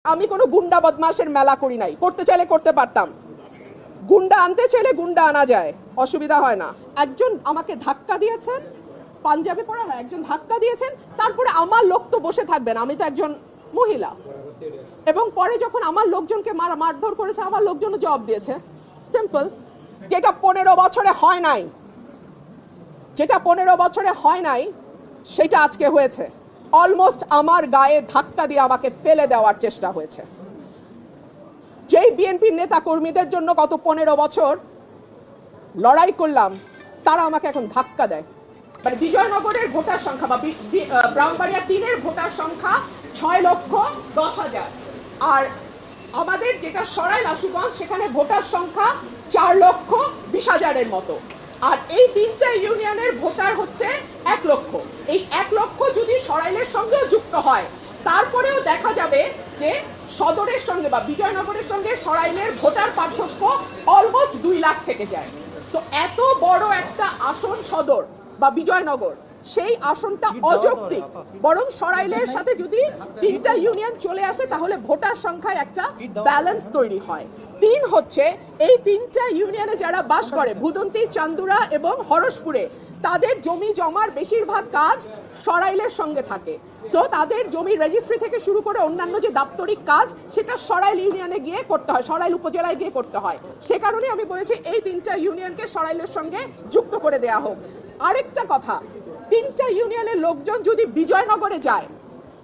আমি কোনো গুন্ডা বদমাশের মেলা করি নাই, করতে চাইলে করতে পারতাম। গুন্ডা আনতে চাইলে গুন্ডা আনা যায়, অসুবিধা হয় না। একজন আমাকে ধাক্কা দিয়েছেন, পাঞ্জাবি পরা, হয় একজন ধাক্কা দিয়েছেন, তারপরে আমার লোক তো বসে থাকবেন, আমি তো একজন মহিলা, এবং পরে যখন আমার লোকজনকে মারধর করেছে আমার লোকজন জবাব দিয়েছে। সিম্পল। যেটা 15 বছরে হয় নাই, যেটা 15 বছরে হয় নাই সেটা আজকে হয়েছে। অলমোস্ট আমার গায়ে ধাক্কা দিয়ে আমাকে ফেলে দেওয়ার চেষ্টা হয়েছে। যেই বিএনপির নেতা কর্মীদের জন্য গত 15 বছর লড়াই করলাম, তারা আমাকে এখন ধাক্কা দেয়। মানে বিজয়নগরের ভোটার সংখ্যা বা ব্রাহ্মণবাড়িয়া 3-এর ভোটার সংখ্যা 6,10,000, আর আমাদের যেটা সরাইল আশুগঞ্জ সেখানে ভোটার সংখ্যা 4,20,000-এর মতো, আর এই 3টা ইউনিয়নের ভোটার হচ্ছে 1 লক্ষ। এই 1 লক্ষ যদি সরাইলের সঙ্গেও যুক্ত হয়, তারপরেও দেখা যাবে যে সদরের সঙ্গে বা বিজয়নগরের সঙ্গে সরাইলের ভোটার পার্থক্য অলমোস্ট 2 লাখ থেকে যায়। সো এত বড় একটা আসন সদর বা বিজয়নগর, সেই আসনটা অযৌক্তিক। বরং সরাইলের সাথে যদি 3টা ইউনিয়ন চলে আসে তাহলে ভোটার সংখ্যায় একটা ব্যালেন্স তৈরি হয়। 3 হচ্ছে এই 3টা ইউনিয়নে যারা বাস করে, ভুদন্তি, চান্দুরা এবং হরসপুরে, তাদের জমি জমার বেশিরভাগ কাজ সরাইলের সঙ্গে থাকে। সো তাদের জমি রেজিস্ট্রি থেকে শুরু করে অন্যান্য যে দাপ্তরিক কাজ, সেটা সরাইল ইউনিয়নে গিয়ে করতে হয়, সরাইল উপজেলায় গিয়ে করতে হয়। সে কারণে আমি বলেছি এই 3টা ইউনিয়নকে সরাইলের সঙ্গে যুক্ত করে দেয়া হোক। আরেকটা কথা, 3টা ইউনিয়নের লোকজন যদি বিজয়নগরে যায়,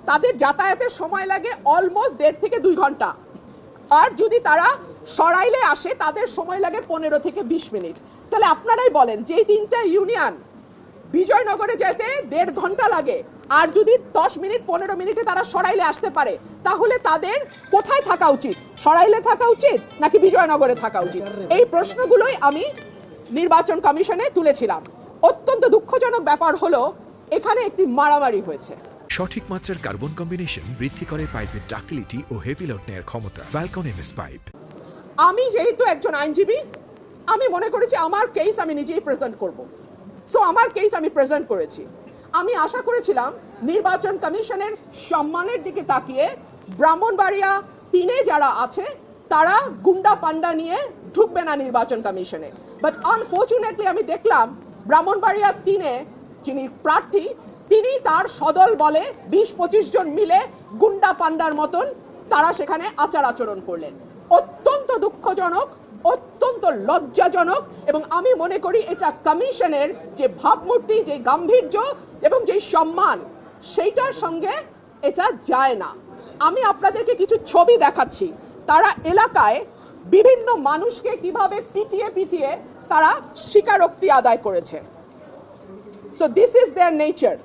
তাদের যাতায়াতের সময় লাগে অলমোস্ট 1.5 থেকে 2 ঘন্টা, আর যদি তারা সরাইলে আসে তাদের সময় লাগে 15 থেকে 20 মিনিট। তাহলে আপনারাই বলেন, যে 3টা ইউনিয়ন বিজয়নগরে যেতে 1.5 ঘন্টা লাগে, আর যদি 10 মিনিট 15 মিনিটে তারা সরাইলে আসতে পারে, তাহলে তাদের কোথায় থাকা উচিত? সরাইলে থাকা উচিত নাকি বিজয়নগরে থাকা উচিত? এই প্রশ্নগুলোই আমি নির্বাচন কমিশনে তুলেছিলাম। অত্যন্ত দুঃখজনক ব্যাপার হলো এখানে একটি মারামারি হয়েছে। সঠিক মাত্রার কার্বন কম্বিনেশন বৃদ্ধি করে পাইপের ডাক্টিলিটি ও হেভি লোড নেয়ার ক্ষমতা। Falcon MS pipe. আমি যেহেতু একজন আইনজীবী, আমি মনে করেছি আমার কেস আমি নিজেই প্রেজেন্ট করব। সো আমার কেস আমি প্রেজেন্ট করেছি। আমি আশা করেছিলাম নির্বাচন কমিশনের সম্মানের দিকে তাকিয়ে ব্রাহ্মণবাড়িয়া 3-এ যারা আছে তারা গুন্ডা পান্ডা নিয়ে ঢুকবে না নির্বাচন কমিশনে। বাট আনফর্চুনেটলি আমি দেখলাম ব্রাহ্মণবাড়িয়া 3-এ যিনি প্রার্থী, তিনি তার সদল বলে 20-25 জন মিলে গুন্ডা পান্ডার মতন তারা সেখানে আচার আচরণ করলেন। অত্যন্ত দুঃখজনক, অত্যন্ত লজ্জাজনক, এবং আমি মনে করি এটা কমিশনের যে ভাবমূর্তি, যে গাম্ভীর্য এবং যে সম্মান, সেইটার সঙ্গে এটা যায় না। আমি আপনাদেরকে কিছু ছবি দেখাচ্ছি, তারা এলাকায় বিভিন্ন মানুষকে কিভাবে পিটিয়ে পিটিয়ে তারা স্বীকারোক্তি আদায় করেছে। So this is there nature.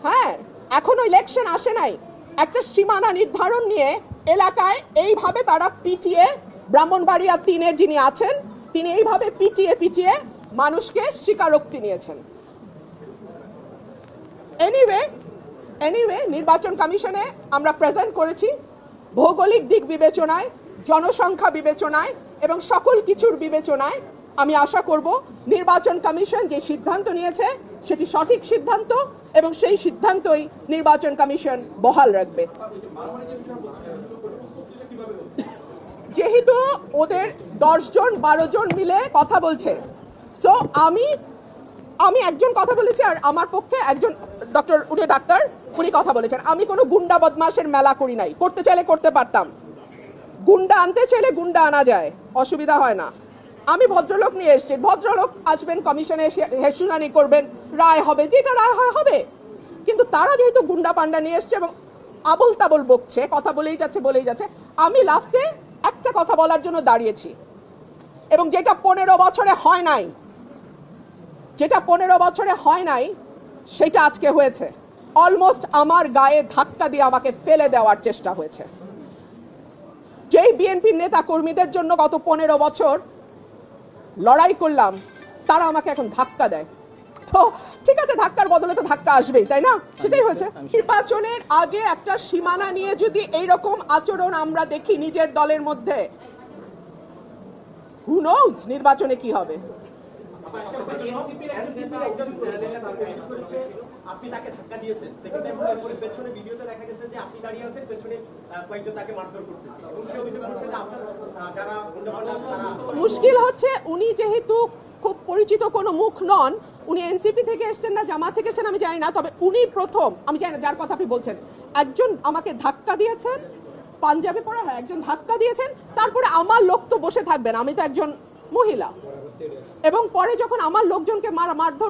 হ্যাঁ, এখনো ইলেকশন আসে নাই, একটা সীমানা নির্ধারণ নিয়ে এলাকায় এইভাবে তারা পিটিয়ে, ব্রাহ্মণবাড়িয়া 3-এর যিনি আছেন তিনি এইভাবে পিটিয়ে পিটিয়ে মানুষকে স্বীকারোক্তি নিয়েছেন। এনিওয়ে নির্বাচন কমিশনে আমরা প্রেজেন্ট করেছি, ভৌগোলিক দিক বিবেচনায়, জনসংখ্যা বিবেচনায় এবং সকল কিছুর বিবেচনায় আমি আশা করব নির্বাচন কমিশন যে সিদ্ধান্ত নিয়েছে সেটি সঠিক সিদ্ধান্ত, এবং সেই সিদ্ধান্তই নির্বাচন কমিশন বহাল রাখবে। যেহেতু ওদের 10 জন 12 জন মিলে কথা বলছে, সো আমি একজন কথা বলেছি, আর আমার পক্ষে একজন ডাক্তার উনি কথা বলেছেন। আমি কোনো গুন্ডা বদমাশের মেলা করি নাই, করতে চাইলে করতে পারতাম। গুন্ডা আনতে চাইলে গুন্ডা আনা যায়, অসুবিধা হয় না। আমি ভদ্রলোক নিয়ে এসেছি, ভদ্রলোক আসবেন কমিশনে, হেসুনানি করবেন, রায় হবে, যেটা রায় হয় হবে। কিন্তু তারা যেহেতু গুন্ডা পান্ডা নিয়ে এসছে এবং আবল তাবল বকছে, কথা বলেই যাচ্ছে, আমি লাস্টে একটা কথা বলার জন্য দাঁড়িয়েছি, এবং যেটা 15 বছরে হয় নাই, যেটা 15 বছরে হয় নাই সেটা আজকে হয়েছে। অলমোস্ট আমার গায়ে ধাক্কা দিয়ে আমাকে ফেলে দেওয়ার চেষ্টা হয়েছে। যেই বিএনপির নেতা কর্মীদের জন্য গত 15 বছর লড়াই করলাম, তারা আমাকে এখন ধাক্কা দেয়। তো ঠিক আছে, ধাক্কার বদলে তো ধাক্কা আসবেই, তাই না? সেটাই হয়েছে। নির্বাচনের আগে একটা সীমানা নিয়ে যদি এইরকম আচরণ আমরা দেখি নিজের দলের মধ্যে, হু নোজ নির্বাচনে কি হবে। আপনি তাকে ধাক্কা দিয়েছেন, সেকেন্ড টাইম পরে পেছনে ভিডিওতে দেখা গেছে যে আপনি দাঁড়িয়ে আছেন, পেছনে কয়েকজন তাকে মারধর করতেছে এবং সে অভিযোগ করছে যে আপনার যারা গুন্ডাপাল্লা আছে তারা। মুশকিল হচ্ছে উনি যেহেতু খুব পরিচিত কোনো মুখ নন, উনি এনসিপি থেকে এসেছেন না জামাত থেকে এসেছেন আমি জানি না, তবে উনি প্রথম, আমি জানি না যার কথা আপনি বলছেন, একজন আমাকে ধাক্কা দিয়েছেন, পাঞ্জাবি পরা হয়, একজন ধাক্কা দিয়েছেন, তারপরে আমার লোক তো বসে থাকবেন, আমি তো একজন মহিলা, এবং পরে যখন আমার লোকজনকে মারধর